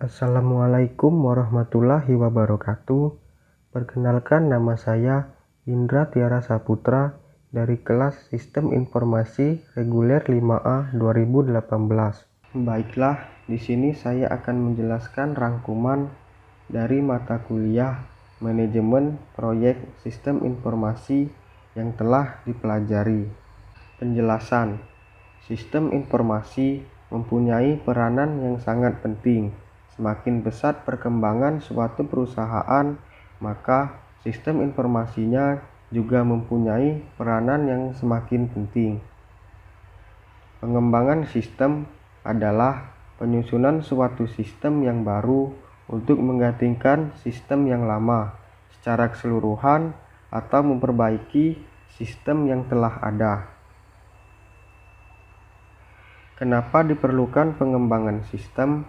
Assalamualaikum warahmatullahi wabarakatuh. Perkenalkan, nama saya Indra Tiara Saputra dari kelas Sistem Informasi Reguler 5A 2018. Baiklah, di sini saya akan menjelaskan rangkuman dari mata kuliah Manajemen Proyek Sistem Informasi yang telah dipelajari. Penjelasan: Sistem informasi mempunyai peranan yang sangat penting. Semakin pesat perkembangan suatu perusahaan, maka sistem informasinya juga mempunyai peranan yang semakin penting. Pengembangan sistem adalah penyusunan suatu sistem yang baru untuk menggantikan sistem yang lama secara keseluruhan atau memperbaiki sistem yang telah ada. Kenapa diperlukan pengembangan sistem?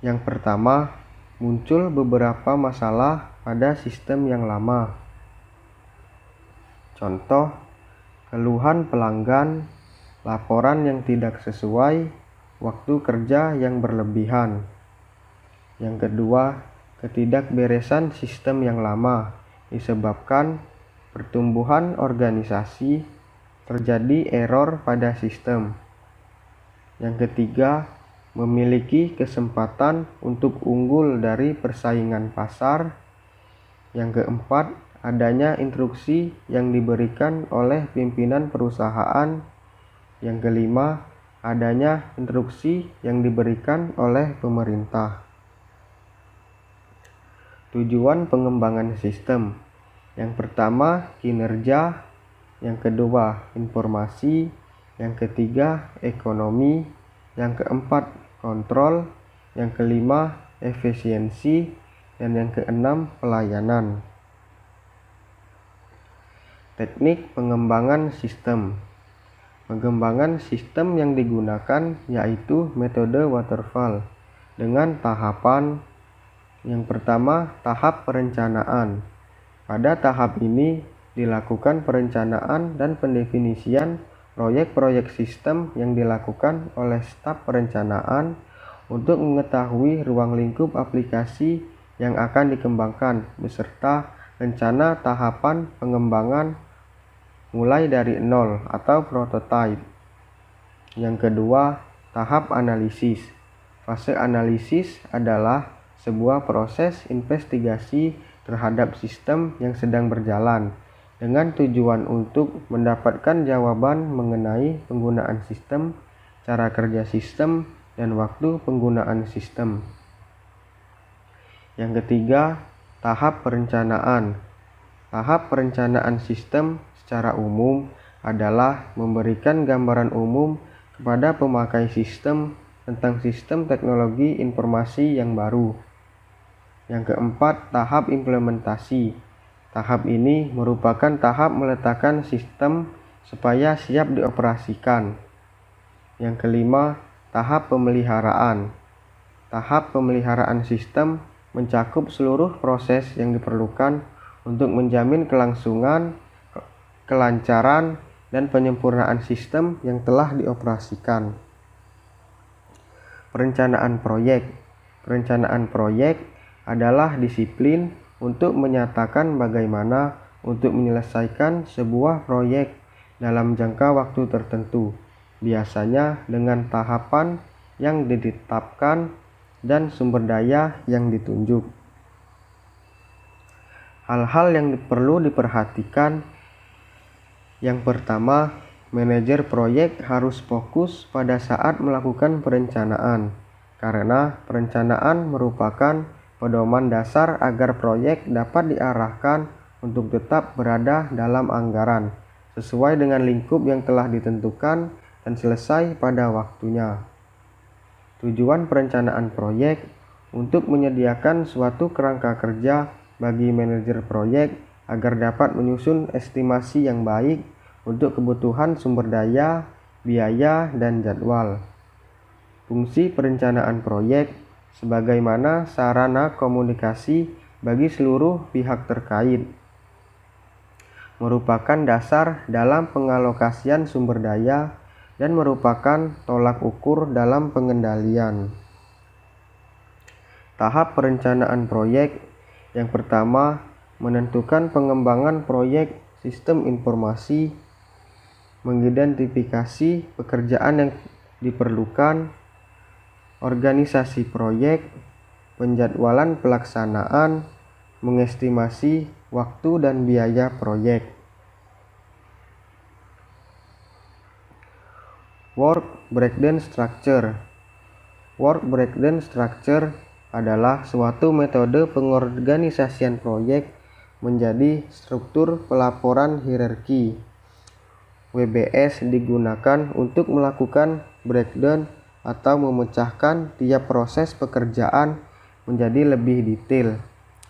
Yang pertama, muncul beberapa masalah pada sistem yang lama. Contoh, keluhan pelanggan, laporan yang tidak sesuai, waktu kerja yang berlebihan. Yang kedua, ketidakberesan sistem yang lama disebabkan pertumbuhan organisasi, terjadi error pada sistem. Yang ketiga, memiliki kesempatan untuk unggul dari persaingan pasar. Yang keempat, adanya instruksi yang diberikan oleh pimpinan perusahaan. Yang kelima, adanya instruksi yang diberikan oleh pemerintah. Tujuan pengembangan sistem: yang pertama, kinerja; yang kedua, informasi; yang ketiga, ekonomi; yang keempat, kontrol; yang kelima, efisiensi; dan yang keenam, pelayanan. Teknik pengembangan sistem. Pengembangan sistem yang digunakan yaitu metode waterfall dengan tahapan. Yang pertama, tahap perencanaan. Pada tahap ini dilakukan perencanaan dan pendefinisian proyek-proyek sistem yang dilakukan oleh staf perencanaan untuk mengetahui ruang lingkup aplikasi yang akan dikembangkan beserta rencana tahapan pengembangan mulai dari nol atau prototype. Yang kedua, tahap analisis. Fase analisis adalah sebuah proses investigasi terhadap sistem yang sedang berjalan dengan tujuan untuk mendapatkan jawaban mengenai penggunaan sistem, cara kerja sistem, dan waktu penggunaan sistem. Yang ketiga, tahap perencanaan. Tahap perencanaan sistem secara umum adalah memberikan gambaran umum kepada pemakai sistem tentang sistem teknologi informasi yang baru. Yang keempat, tahap implementasi. Tahap ini merupakan tahap meletakkan sistem supaya siap dioperasikan. Yang kelima, tahap pemeliharaan. Tahap pemeliharaan sistem mencakup seluruh proses yang diperlukan untuk menjamin kelangsungan, kelancaran, dan penyempurnaan sistem yang telah dioperasikan. Perencanaan proyek. Perencanaan proyek adalah disiplin untuk menyatakan bagaimana untuk menyelesaikan sebuah proyek dalam jangka waktu tertentu, biasanya dengan tahapan yang ditetapkan dan sumber daya yang ditunjuk. Hal-hal yang perlu diperhatikan: yang pertama, manajer proyek harus fokus pada saat melakukan perencanaan, karena perencanaan merupakan pedoman dasar agar proyek dapat diarahkan untuk tetap berada dalam anggaran, sesuai dengan lingkup yang telah ditentukan dan selesai pada waktunya. Tujuan perencanaan proyek untuk menyediakan suatu kerangka kerja bagi manajer proyek agar dapat menyusun estimasi yang baik untuk kebutuhan sumber daya, biaya, dan jadwal. Fungsi perencanaan proyek sebagaimana sarana komunikasi bagi seluruh pihak terkait, merupakan dasar dalam pengalokasian sumber daya dan merupakan tolak ukur dalam pengendalian. Tahap perencanaan proyek. Yang pertama, menentukan pengembangan proyek sistem informasi, mengidentifikasi pekerjaan yang diperlukan, organisasi proyek, penjadwalan pelaksanaan, mengestimasi waktu dan biaya proyek. Work breakdown structure. Work breakdown structure adalah suatu metode pengorganisasian proyek menjadi struktur pelaporan hierarki. WBS digunakan untuk melakukan breakdown atau memecahkan tiap proses pekerjaan menjadi lebih detail.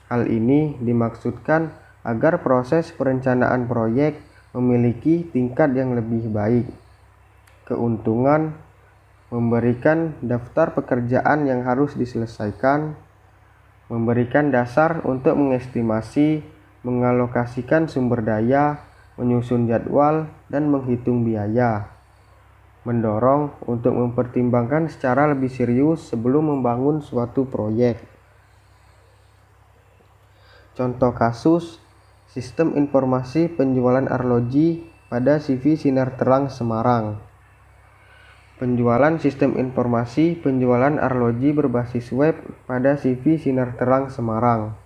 Hal ini dimaksudkan agar proses perencanaan proyek memiliki tingkat yang lebih baik. Keuntungan: memberikan daftar pekerjaan yang harus diselesaikan, memberikan dasar untuk mengestimasi, mengalokasikan sumber daya, menyusun jadwal, dan menghitung biaya. Mendorong untuk mempertimbangkan secara lebih serius sebelum membangun suatu proyek. Contoh kasus, sistem informasi penjualan arloji pada CV Sinar Terang Semarang. Penjualan sistem informasi penjualan arloji berbasis web pada CV Sinar Terang Semarang.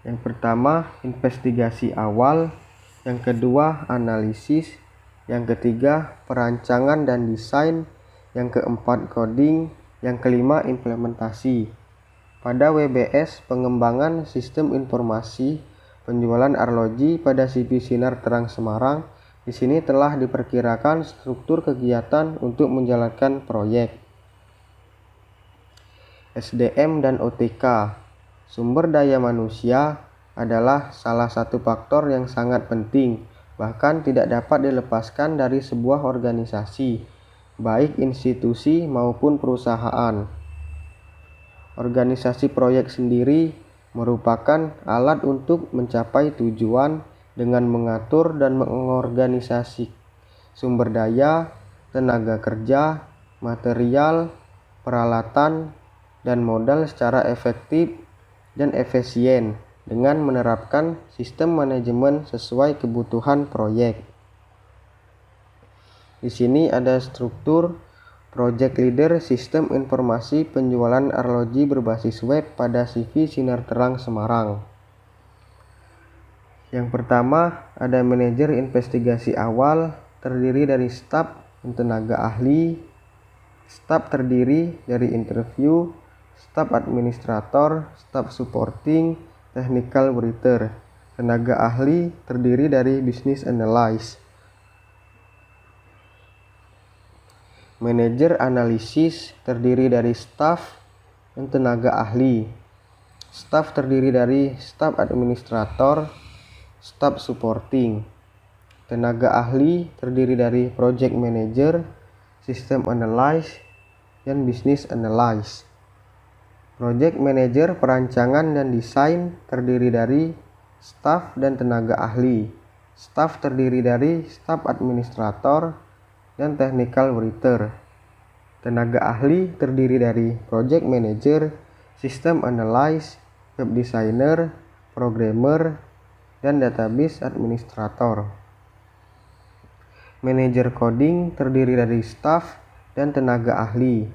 Yang pertama, investigasi awal. Yang kedua, analisis. Yang ketiga, perancangan dan desain. Yang keempat, coding. Yang kelima, implementasi. Pada WBS, pengembangan sistem informasi penjualan arloji pada CV Sinar Terang Semarang. Di sini telah diperkirakan struktur kegiatan untuk menjalankan proyek. SDM dan OTK. Sumber daya manusia adalah salah satu faktor yang sangat penting, bahkan tidak dapat dilepaskan dari sebuah organisasi, baik institusi maupun perusahaan. Organisasi proyek sendiri merupakan alat untuk mencapai tujuan dengan mengatur dan mengorganisasi sumber daya, tenaga kerja, material, peralatan, dan modal secara efektif dan efisien dengan menerapkan sistem manajemen sesuai kebutuhan proyek. Di sini ada struktur Project Leader Sistem Informasi Penjualan Arloji Berbasis Web pada CV Sinar Terang Semarang. Yang pertama, ada manajer investigasi awal, terdiri dari staf dan tenaga ahli. Staf terdiri dari interview, staf administrator, staf supporting, technical writer. Tenaga ahli terdiri dari business analyst. Manajer analisis terdiri dari staf dan tenaga ahli. Staf terdiri dari staf administrator, staf supporting. Tenaga ahli terdiri dari project manager, system analyst, dan business analyst. Project manager perancangan dan desain terdiri dari staf dan tenaga ahli. Staf terdiri dari staf administrator dan technical writer. Tenaga ahli terdiri dari project manager, system analyst, web designer, programmer, dan database administrator. Manajer coding terdiri dari staf dan tenaga ahli.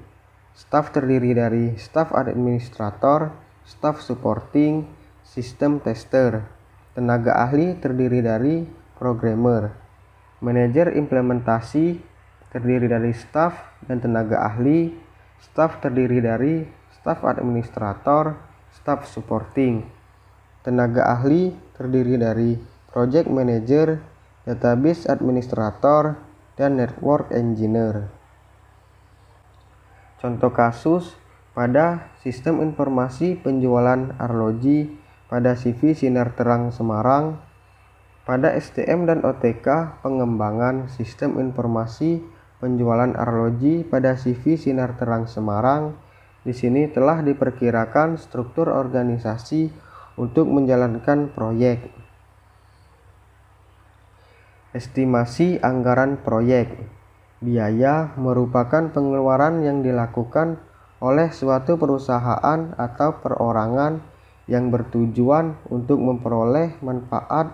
Staf terdiri dari staf administrator, staf supporting, sistem tester. Tenaga ahli terdiri dari programmer. Manajer implementasi terdiri dari staf dan tenaga ahli. Staf terdiri dari staf administrator, staf supporting. Tenaga ahli terdiri dari project manager, database administrator, dan network engineer. Contoh kasus pada sistem informasi penjualan arloji pada CV Sinar Terang Semarang. Pada SDM dan OTK pengembangan sistem informasi penjualan arloji pada CV Sinar Terang Semarang. Di sini telah diperkirakan struktur organisasi untuk menjalankan proyek. Estimasi anggaran proyek. Biaya merupakan pengeluaran yang dilakukan oleh suatu perusahaan atau perorangan yang bertujuan untuk memperoleh manfaat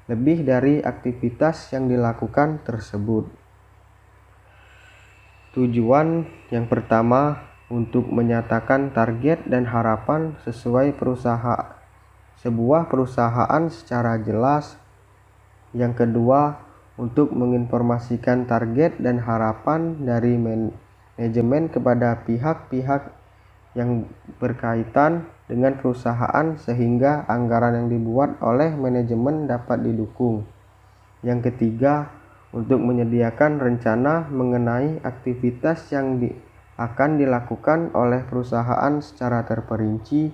lebih dari aktivitas yang dilakukan tersebut. Tujuan yang pertama untuk menyatakan target dan harapan sesuai sebuah perusahaan secara jelas. Yang kedua, untuk menginformasikan target dan harapan dari manajemen kepada pihak-pihak yang berkaitan dengan perusahaan sehingga anggaran yang dibuat oleh manajemen dapat didukung. Yang ketiga, untuk menyediakan rencana mengenai aktivitas yang akan dilakukan oleh perusahaan secara terperinci.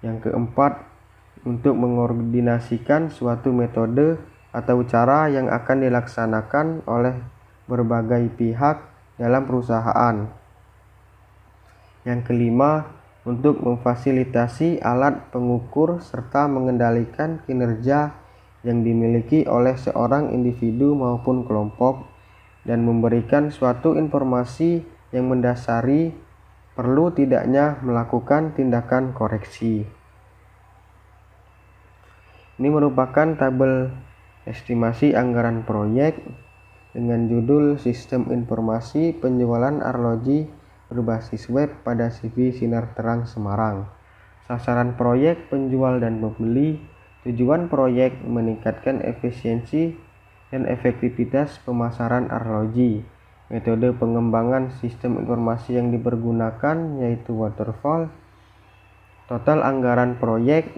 Yang keempat, untuk mengkoordinasikan suatu metode atau cara yang akan dilaksanakan oleh berbagai pihak dalam perusahaan. Yang kelima, untuk memfasilitasi alat pengukur serta mengendalikan kinerja yang dimiliki oleh seorang individu maupun kelompok dan memberikan suatu informasi yang mendasari perlu tidaknya melakukan tindakan koreksi. Ini merupakan tabel estimasi anggaran proyek dengan judul Sistem Informasi Penjualan Arloji berbasis web pada CV Sinar Terang Semarang. Sasaran proyek, penjual dan pembeli. Tujuan proyek meningkatkan efisiensi dan efektivitas pemasaran arloji. Metode pengembangan sistem informasi yang dipergunakan yaitu waterfall. Total anggaran proyek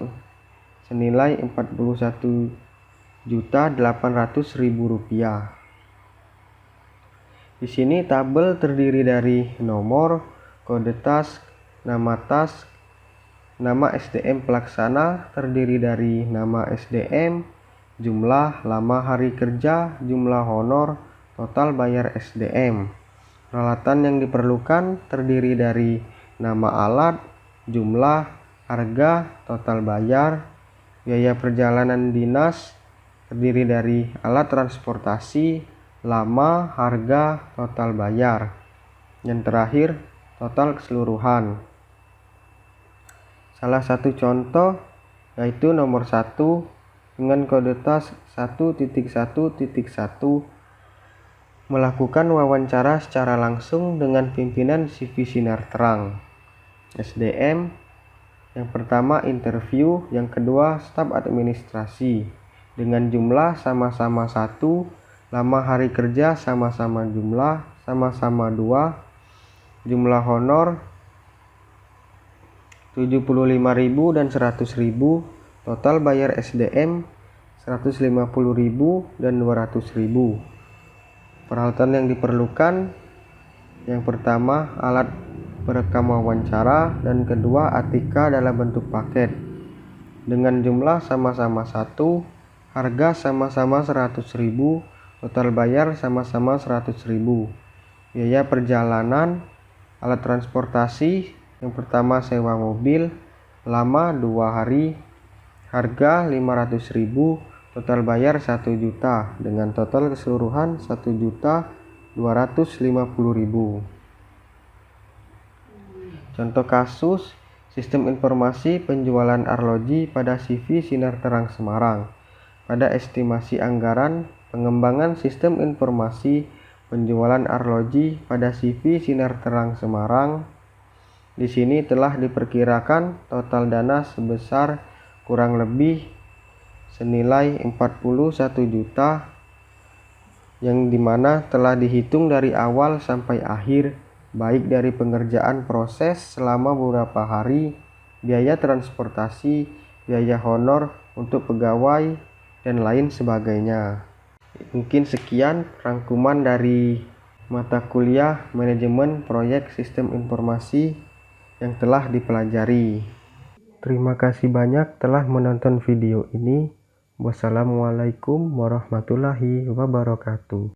senilai Rp41.800.000. Di sini tabel terdiri dari nomor, kode tas, nama SDM pelaksana terdiri dari nama SDM, jumlah, lama hari kerja, jumlah honor, total bayar SDM. Peralatan yang diperlukan terdiri dari nama alat, jumlah, harga, total bayar. Biaya perjalanan dinas terdiri dari alat transportasi, lama, harga, total bayar. Yang terakhir, total keseluruhan. Salah satu contoh yaitu nomor 1 dengan kode tas 1.1.1 melakukan wawancara secara langsung dengan pimpinan CV Sinar Terang. SDM yang pertama interview, yang kedua staf administrasi dengan jumlah sama-sama 1, lama hari kerja sama-sama jumlah, sama-sama 2, jumlah honor 75.000 dan 100.000, total bayar SDM 150.000 dan 200.000. Peralatan yang diperlukan yang pertama alat perekam wawancara dan kedua ATK dalam bentuk paket dengan jumlah sama-sama 1, harga sama-sama 100.000, total bayar sama-sama 100.000. Biaya perjalanan alat transportasi yang pertama sewa mobil, lama 2 hari, harga 500.000, total bayar 1 juta dengan total keseluruhan 1.250.000. Contoh kasus sistem informasi penjualan arloji pada CV Sinar Terang Semarang. Pada estimasi anggaran pengembangan sistem informasi penjualan arloji pada CV Sinar Terang Semarang. Di sini telah diperkirakan total dana sebesar kurang lebih senilai 41 juta yang dimana telah dihitung dari awal sampai akhir, baik dari pengerjaan proses selama beberapa hari, biaya transportasi, biaya honor untuk pegawai, dan lain sebagainya. Mungkin sekian rangkuman dari mata kuliah manajemen proyek sistem informasi yang telah dipelajari. Terima kasih banyak telah menonton video ini. Wassalamualaikum warahmatullahi wabarakatuh.